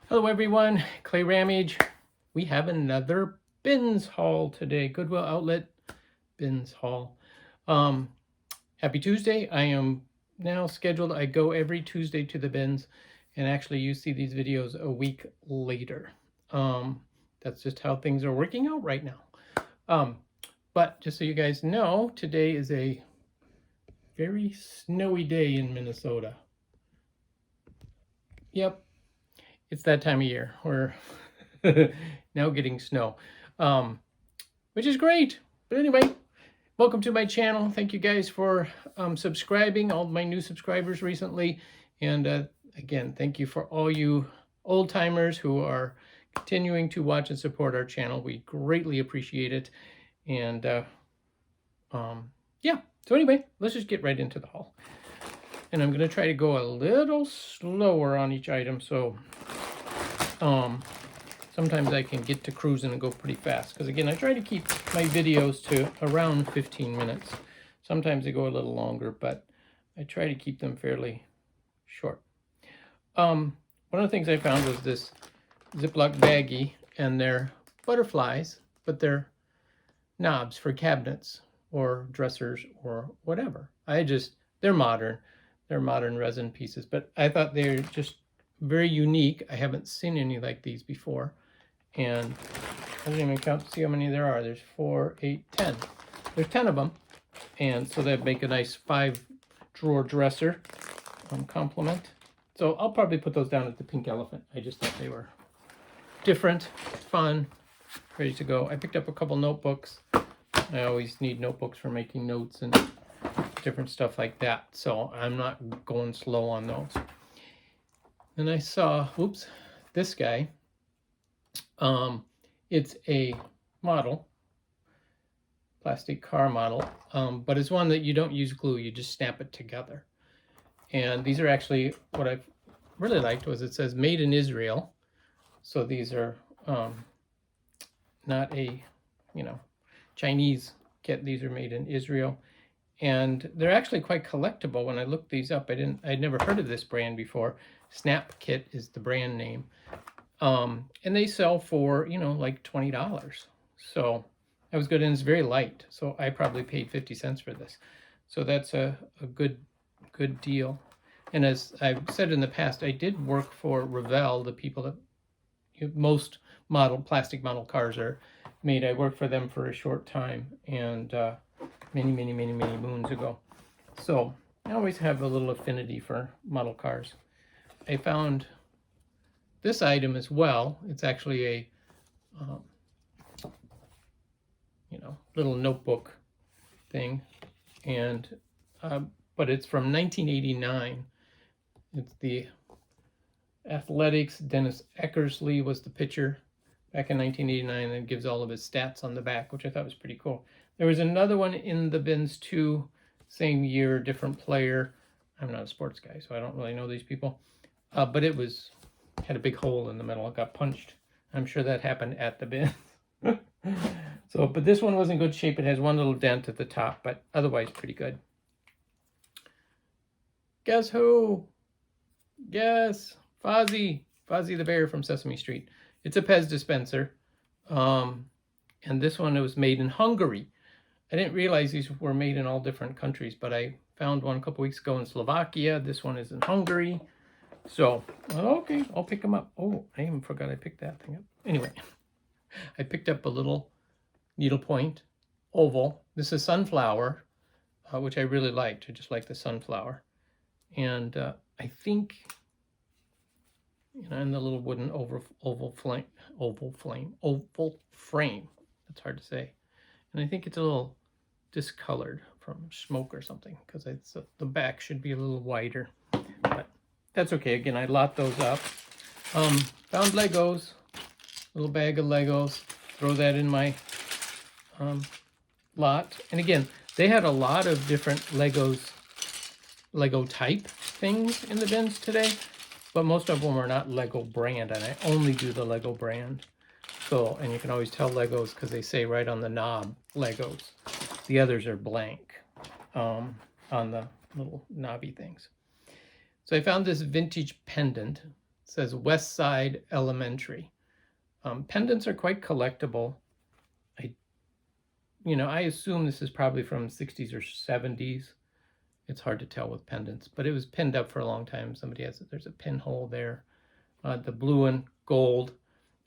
Hello everyone, clayrammage. We have another bins haul today. Goodwill Outlet Bins Haul. Happy Tuesday. I am now scheduled. I go every Tuesday to the bins, and actually you see these videos a week later. That's just how things are working out right now. But just so you guys know, today is a very snowy day in Minnesota. Yep, it's that time of year. We're now getting snow, which is great. But anyway, welcome to my channel. Thank you guys for subscribing, all my new subscribers recently. And again, thank you for all you old timers who are continuing to watch and support our channel. We greatly appreciate it. And yeah, so anyway, let's just get right into the haul. And I'm going to try to go a little slower on each item, so sometimes I can get to cruising and go pretty fast. Because again, I try to keep my videos to around 15 minutes. Sometimes they go a little longer, but I try to keep them fairly short. One of the things I found was this Ziploc baggie, and they're butterflies, but they're knobs for cabinets or dressers or whatever. They're modern. They're modern resin pieces, but I thought they're just very unique. I haven't seen any like these before. And I didn't even count to see how many there are. There's 4, 8, 10. There's 10 of them. And so that'd make a nice 5-drawer dresser complement. So I'll probably put those down at the pink elephant. I just thought they were different, fun, ready to go. I picked up a couple notebooks. I always need notebooks for making notes and different stuff like that. So I'm not going slow on those. And I saw, oops, this guy. It's a model, plastic car model, but it's one that you don't use glue, you just snap it together. And these are actually, what I really liked was it says made in Israel. So these are not a, Chinese kit. These are made in Israel. And they're actually quite collectible. When I looked these up, I'd never heard of this brand before. Snap Kit is the brand name. And they sell for, like $20. So that was good, and it's very light. So I probably paid 50 cents for this. So that's a good deal. And as I've said in the past, I did work for Revell, the people that most plastic model cars are made. I worked for them for a short time, and many moons ago. So I always have a little affinity for model cars. I found this item as well. It's actually a little notebook thing, and but it's from 1989. It's the Athletics. Dennis Eckersley was the pitcher back in 1989, and it gives all of his stats on the back, which I thought was pretty cool. There was another one in the bins too, same year, different player. I'm not a sports guy, so I don't really know these people. But it had a big hole in the middle. It got punched. I'm sure that happened at the bin. But this one was in good shape. It has one little dent at the top, but otherwise pretty good. Guess who? Guess Fozzie. Fozzie the Bear from Sesame Street. It's a Pez dispenser. And this one was made in Hungary. I didn't realize these were made in all different countries, but I found one a couple weeks ago in Slovakia. This one is in Hungary. So, okay, I'll pick them up. Oh, I even forgot I picked that thing up. Anyway, I picked up a little needlepoint oval. This is sunflower, which I really liked. I just like the sunflower. And I think, and the little wooden oval frame. That's hard to say. And I think it's a little discolored from smoke or something, because the back should be a little wider. But that's okay. Again, I lot those up. Found Legos, little bag of Legos. Throw that in my lot. And again, they had a lot of different Lego type things in the bins today, but most of them are not Lego brand, and I only do the Lego brand. So, and you can always tell Legos because they say right on the knob, Legos. The others are blank on the little knobby things. So I found this vintage pendant. says West Side Elementary. Pendants are quite collectible. I assume this is probably from 60s or 70s. It's hard to tell with pendants, but it was pinned up for a long time. There's a pinhole there. The blue and gold.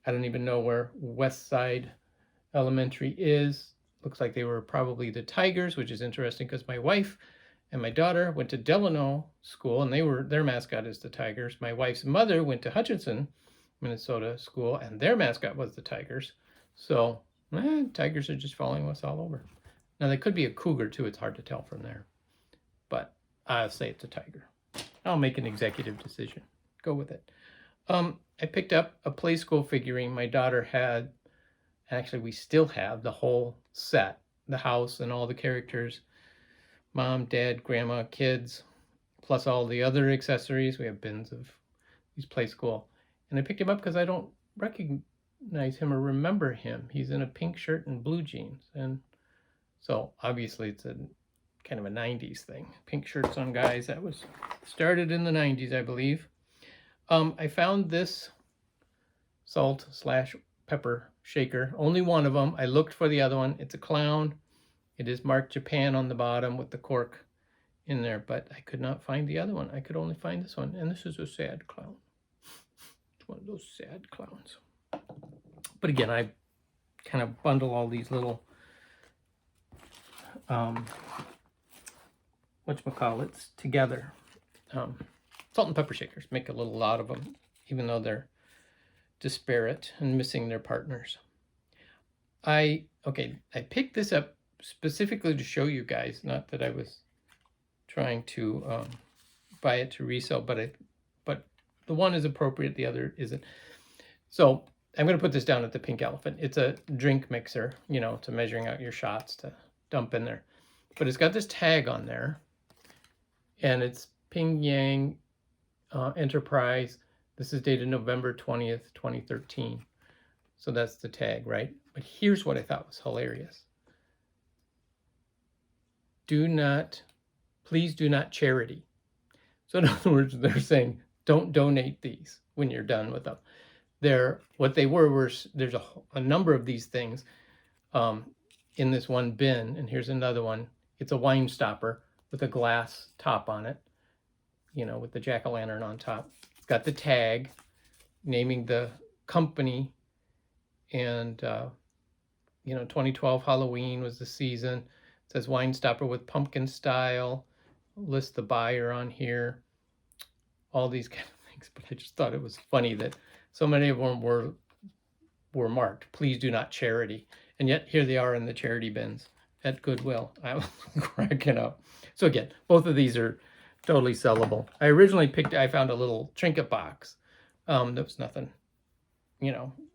I don't even know where West Side Elementary is. Looks like they were probably the Tigers, which is interesting because my wife and my daughter went to Delano School, and their mascot is the Tigers. My wife's mother went to Hutchinson, Minnesota School, and their mascot was the Tigers. So, Tigers are just following us all over. Now, they could be a cougar, too. It's hard to tell from there. But I'll say it's a tiger. I'll make an executive decision. Go with it. I picked up a Play School figurine my daughter had. Actually, we still have the whole set, the house and all the characters, mom, dad, grandma, kids, plus all the other accessories. We have bins of these Play School. And I picked him up because I don't recognize him or remember him. He's in a pink shirt and blue jeans. And so obviously it's a kind of a 90s thing. Pink shirts on guys. That was started in the 90s, I believe. I found this salt/pepper shaker. Only one of them. I looked for the other one. It's a clown. It is marked Japan on the bottom with the cork in there, but I could not find the other one. I could only find this one, and this is a sad clown. It's one of those sad clowns. But again, I kind of bundle all these little whatchamacallits together. Salt and pepper shakers. Make a little lot of them, even though they're disparate and missing their partners. I picked this up specifically to show you guys, not that I was trying to buy it to resell, but the one is appropriate, the other isn't. So I'm going to put this down at the Pink Elephant. It's a drink mixer, to measuring out your shots to dump in there. But it's got this tag on there, and it's Ping Yang Enterprise. This is dated November 20th, 2013. So that's the tag, right? But here's what I thought was hilarious. Please do not charity. So in other words, they're saying, don't donate these when you're done with them. What they were there's a number of these things in this one bin, and here's another one. It's a wine stopper with a glass top on it, with the jack-o'-lantern on top. It's got the tag naming the company, and 2012 Halloween was the season. It says wine stopper with pumpkin style. List the buyer on here. All these kind of things, but I just thought it was funny that so many of them were marked, please do not charity. And yet here they are in the charity bins at Goodwill. I was cracking up. So again, both of these are totally sellable. I found a little trinket box. There was nothing,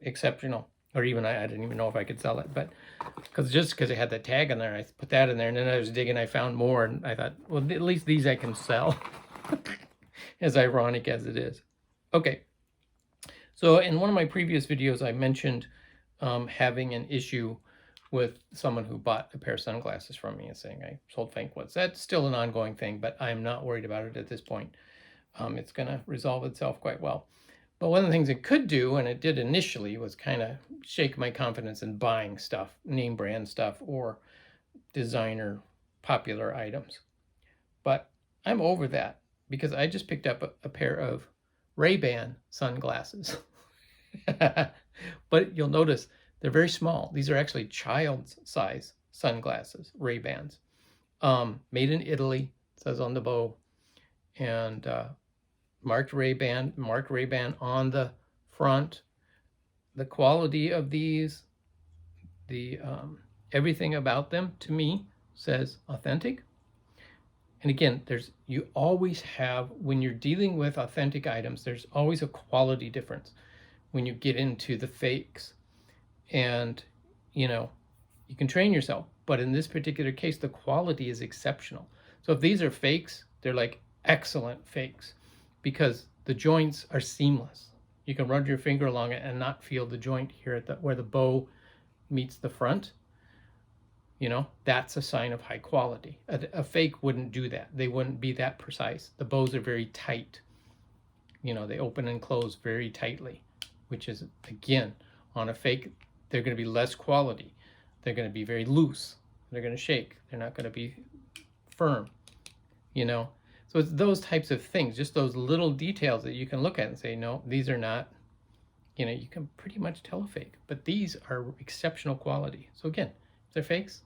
exceptional. Or even I didn't even know if I could sell it. But because it had the tag on there, I put that in there. And then I was digging, I found more. And I thought, well, at least these I can sell. As ironic as it is. Okay. So in one of my previous videos, I mentioned having an issue with someone who bought a pair of sunglasses from me and saying I sold fake ones. That's still an ongoing thing, but I'm not worried about it at this point. It's going to resolve itself quite well. But one of the things it could do, and it did initially, was kind of shake my confidence in buying stuff, name brand stuff, or designer popular items. But I'm over that because I just picked up a pair of Ray-Ban sunglasses. But you'll notice they're very small. These are actually child's size sunglasses, Ray-Bans. Made in Italy, it says on the bow. And marked Ray-Ban on the front. The quality of these, everything about them to me says authentic. And again, you always have, when you're dealing with authentic items, there's always a quality difference when you get into the fakes. And, you can train yourself. But in this particular case, the quality is exceptional. So if these are fakes, they're like excellent fakes because the joints are seamless. You can run your finger along it and not feel the joint here at where the bow meets the front. That's a sign of high quality. A fake wouldn't do that. They wouldn't be that precise. The bows are very tight, you know, they open and close very tightly, which is, again, on a fake, they're going to be less quality. They're going to be very loose. They're going to shake. They're not going to be firm, you know. So it's those types of things, just those little details that you can look at and say, no, these are not, you know, you can pretty much tell a fake, but these are exceptional quality. So again, if they're fakes,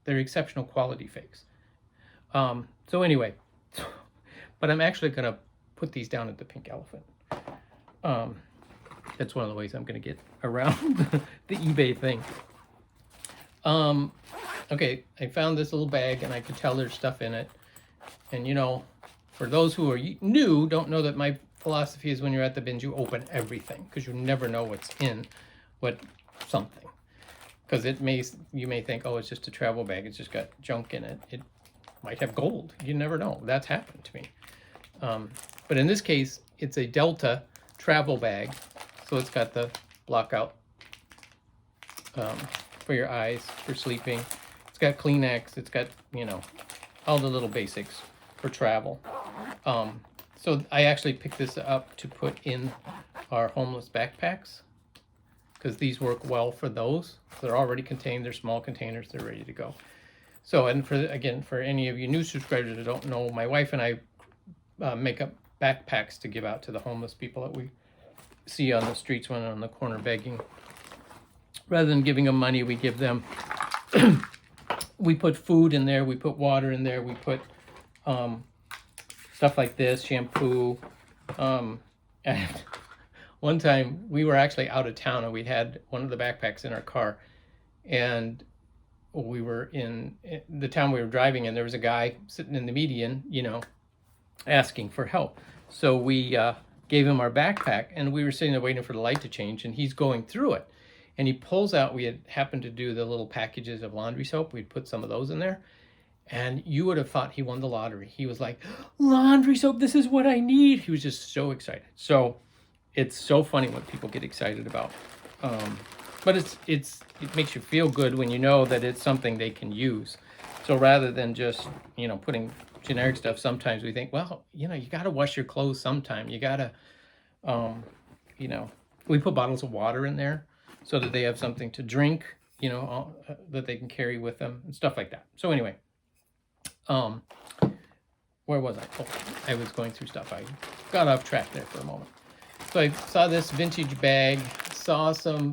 they're exceptional quality fakes. So anyway, but I'm actually going to put these down at the Pink Elephant. That's one of the ways I'm going to get around the eBay thing. Okay, I found this little bag and I could tell there's stuff in it. And you know, for those who are new, don't know that my philosophy is when you're at the bins, you open everything because you never know what's in something. Because you may think, oh, it's just a travel bag. It's just got junk in it. It might have gold. You never know. That's happened to me. But in this case, it's a Delta travel bag. So it's got the blockout for your eyes, for sleeping. It's got Kleenex. It's got, you know, all the little basics for travel. So I actually picked this up to put in our homeless backpacks because these work well for those. They're already contained. They're small containers. They're ready to go. So, and for any of you new subscribers that don't know, my wife and I make up backpacks to give out to the homeless people that we see on the streets when on the corner begging. Rather than giving them money, we give them, we put food in there, we put water in there, we put stuff like this, shampoo. And one time we were actually out of town and we had one of the backpacks in our car, and we were in the town we were driving in. There was a guy sitting in the median, you know, asking for help. So we gave him our backpack, and we were sitting there waiting for the light to change, and he's going through it. And he pulls out, we had happened to do the little packages of laundry soap. We'd put some of those in there. And you would have thought he won the lottery. He was like, laundry soap, this is what I need. He was just so excited. So it's so funny what people get excited about. But it makes you feel good when you know that it's something they can use. So rather than just, you know, putting generic stuff, sometimes we think, well, you know, you got to wash your clothes sometime. You got to, you know, we put bottles of water in there so that they have something to drink, you know, that they can carry with them and stuff like that. So anyway, where was I? Oh, I was going through stuff. I got off track there for a moment. So I saw this vintage bag, saw some,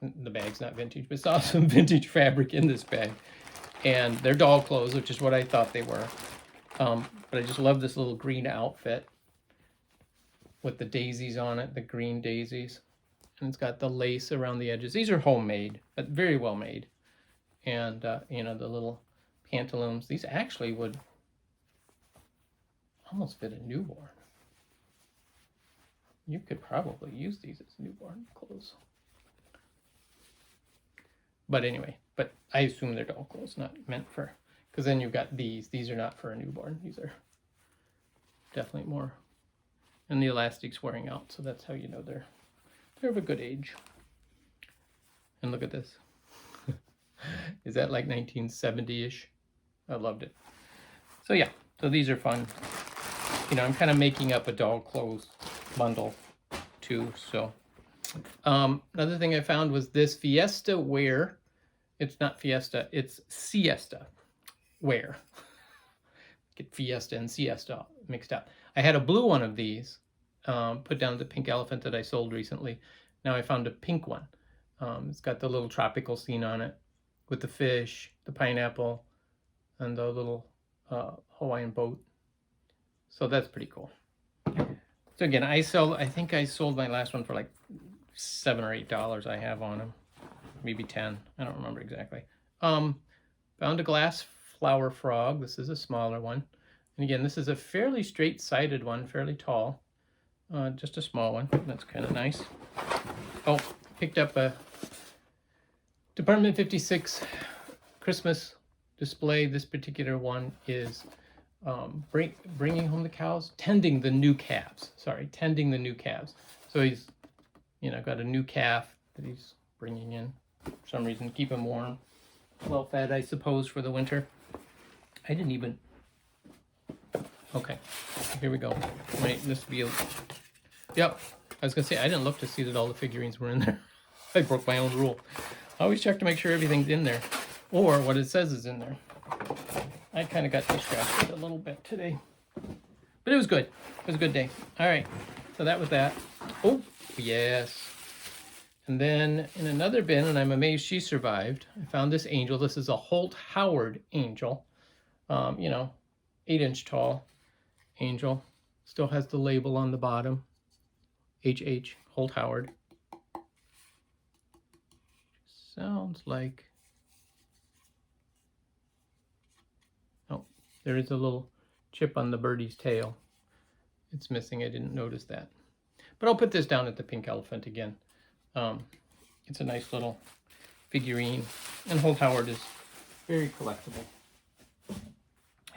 the bag's not vintage, but saw some vintage fabric in this bag. And they're doll clothes, which is what I thought they were. But I just love this little green outfit with the daisies on it, the green daisies. And it's got the lace around the edges. These are homemade, but very well made. And, you know, the little pantaloons. These actually would almost fit a newborn. You could probably use these as newborn clothes. But anyway, but I assume they're doll clothes, not meant for, because then you've got these. These are not for a newborn. These are definitely more. And the elastic's wearing out, so that's how you know they're of a good age. And look at this. Is that like 1970-ish? I loved it. So yeah, so these are fun. You know, I'm kind of making up a doll clothes bundle too. So another thing I found was this Fiesta wear. It's not Fiesta, it's Siesta wear. Get Fiesta and Siesta mixed up. I had a blue one of these, put down at the Pink Elephant that I sold recently. Now I found a pink one. It's got the little tropical scene on it with the fish, the pineapple, and the little Hawaiian boat. So that's pretty cool. So again, I think I sold my last one for like $7 or $8 I have on them. Maybe 10. I don't remember exactly. Found a glass flower frog. This is a smaller one. And again, this is a fairly straight-sided one, fairly tall. Just a small one. That's kind of nice. Oh, picked up a Department 56 Christmas display. This particular one is bringing home the cows, tending the new calves. Sorry, tending the new calves. So he's, you know, got a new calf that he's bringing in for some reason, keep them warm, well fed, I suppose, for the winter. I didn't even. Okay, here we go. Wait, this will be Yep. I was going to say, I didn't look to see that all the figurines were in there. I broke my own rule. I always check to make sure everything's in there, or what it says is in there. I kind of got distracted a little bit today, but it was good. It was a good day. All right, so that was that. Oh, yes. And then in another bin, and I'm amazed she survived, I found this angel. This is a Holt Howard angel. You know, 8-inch tall angel. Still has the label on the bottom. HH, Holt Howard. Sounds like... Oh, there is a little chip on the birdie's tail. It's missing. I didn't notice that. But I'll put this down at the pink elephant again. It's a nice little figurine. And Holt Howard is very collectible.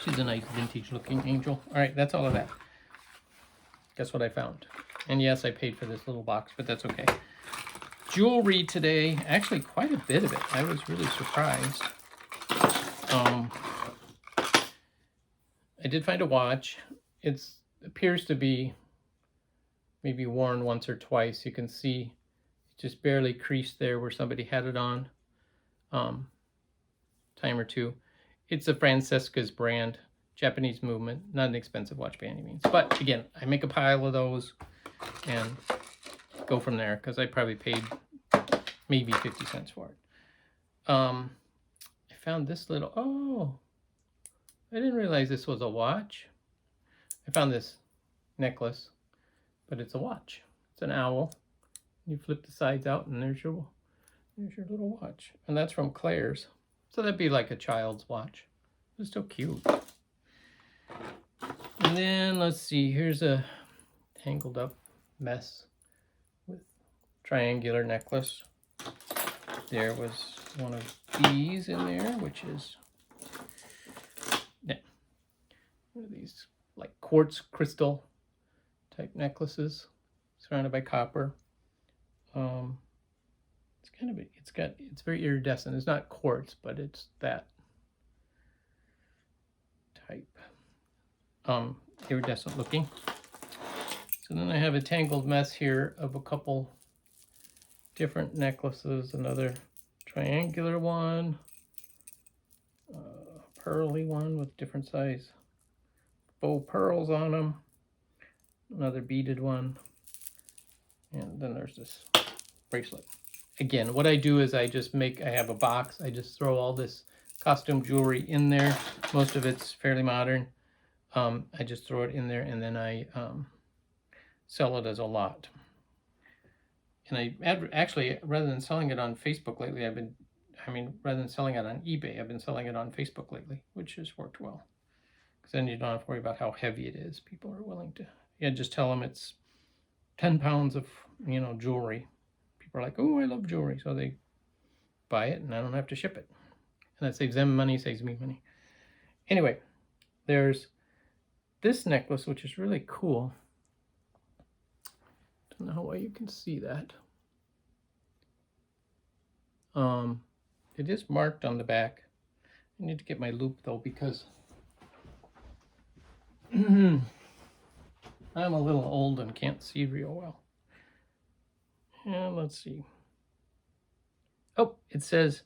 She's a nice vintage looking angel. All right, that's all of that. Guess what I found? And yes, I paid for this little box, but that's okay. Jewelry today, actually quite a bit of it. I was really surprised. I did find a watch. It appears to be maybe worn once or twice. You can see it just barely creased there where somebody had it on. Time or two. It's a Francesca's brand, Japanese movement. Not an expensive watch by any means. But again, I make a pile of those and go from there because I probably paid maybe 50 cents for it. I found this little, oh, I didn't realize this was a watch. I found this necklace, but it's a watch. It's an owl. You flip the sides out and there's your little watch. And that's from Claire's. So that'd be like a child's watch. It's still cute. And then let's see, here's a tangled up mess with triangular necklace. There was one of these in there, which is one of these like quartz crystal type necklaces surrounded by copper. It's very iridescent. It's not quartz, but it's that type. Iridescent looking. So then I have a tangled mess here of a couple different necklaces. Another triangular one, pearly one with different size faux pearls on them. Another beaded one. And then there's this bracelet. Again, what I do is I have a box. I just throw all this costume jewelry in there. Most of it's fairly modern. I just throw it in there and then I sell it as a lot. And I actually, rather than selling it on Facebook lately, rather than selling it on eBay, I've been selling it on Facebook lately, which has worked well. Because then you don't have to worry about how heavy it is. People are willing to, just tell them it's 10 pounds of, jewelry. People are like, oh, I love jewelry. So they buy it and I don't have to ship it. And that saves them money, saves me money. Anyway, there's this necklace, which is really cool. Don't know how well you can see that. It is marked on the back. I need to get my loop though because I'm a little old and can't see real well. And let's see. Oh, it says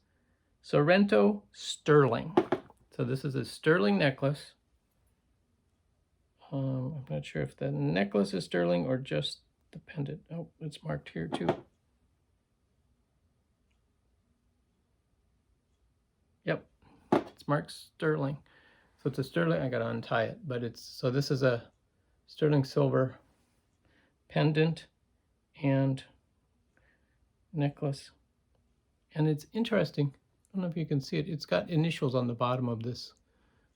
Sorrento Sterling. So this is a sterling necklace. I'm not sure if the necklace is sterling or just the pendant. Oh, it's marked here too. Yep, it's marked sterling. So it's a sterling, I gotta untie it, but so this is a sterling silver pendant and necklace. And it's interesting, I don't know if you can see it, it's got initials on the bottom of this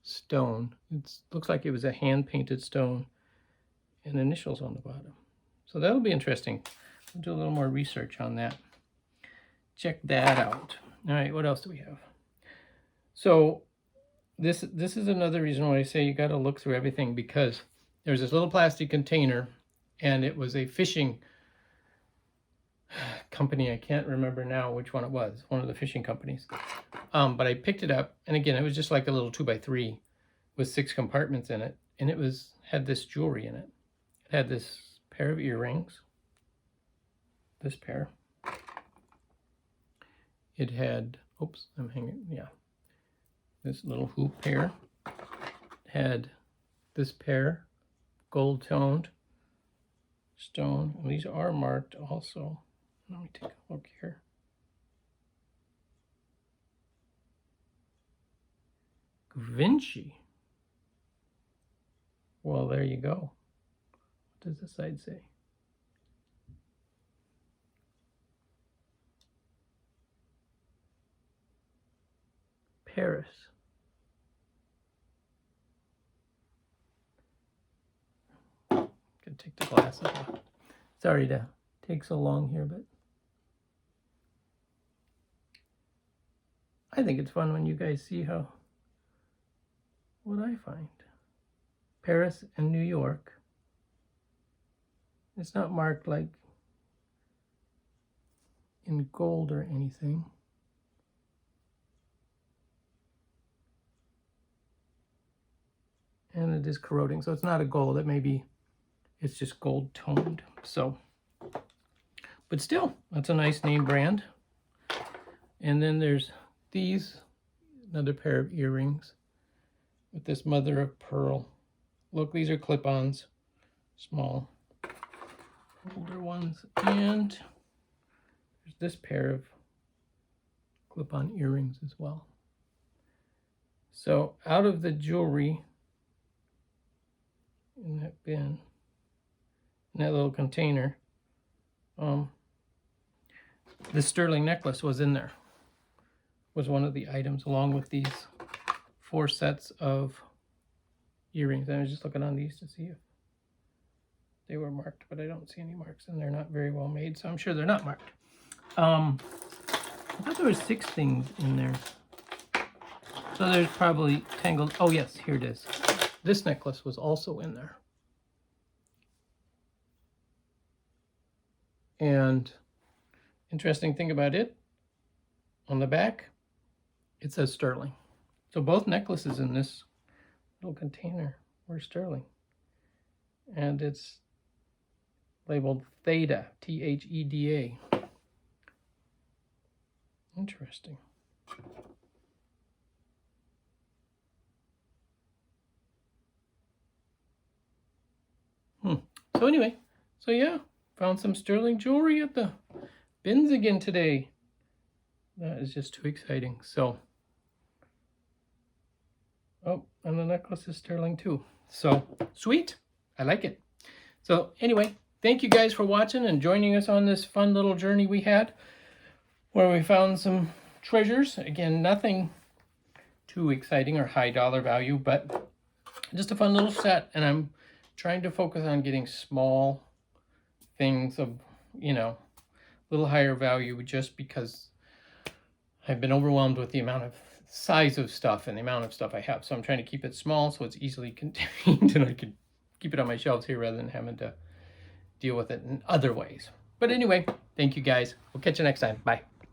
stone. It looks like it was a hand-painted stone and initials on the bottom. So that'll be interesting. I'll do a little more research on that. Check that out. All right, what else do we have? So this is another reason why I say you got to look through everything, because there's this little plastic container and it was a fishing company. I can't remember now which one it was, one of the fishing companies. But I picked it up, and again, it was just like a little 2x3 with 6 compartments in it, and had this jewelry in it. It had this pair of earrings. This pair. It had, oops, I'm hanging, yeah. This little hoop pair. Had this pair, gold toned stone. And these are marked also. Let me take a look here. Vinci. Well, there you go. What does the side say? Paris. Gonna take the glasses off. Sorry to take so long here, but I think it's fun when you guys see what I find. Paris and New York. It's not marked like in gold or anything. And it is corroding, so it's not a gold. It may be, it's just gold toned. So, but still, that's a nice name brand. And then there's these, another pair of earrings with this mother of pearl. Look, these are clip-ons, small, older ones. And there's this pair of clip-on earrings as well. So out of the jewelry in that bin, in that little container, this sterling necklace was in there. Was one of the items, along with these 4 sets of earrings. I was just looking on these to see if they were marked, but I don't see any marks, and they're not very well made, so I'm sure they're not marked. I thought there were 6 things in there. So there's probably tangled. Oh yes, here it is. This necklace was also in there. And interesting thing about it, on the back, it says sterling. So both necklaces in this little container were sterling. And it's labeled Theta, Theda. Interesting. So anyway, so yeah, found some sterling jewelry at the bins again today. That is just too exciting. So, oh, and the necklace is sterling too. So, sweet. I like it. So anyway, thank you guys for watching and joining us on this fun little journey we had, where we found some treasures. Again, nothing too exciting or high dollar value, but just a fun little set. And I'm trying to focus on getting small things of, you know, a little higher value, just because I've been overwhelmed with the amount of size of stuff and the amount of stuff I have. So I'm trying to keep it small so it's easily contained and I can keep it on my shelves here rather than having to deal with it in other ways. But anyway, thank you guys. We'll catch you next time. Bye.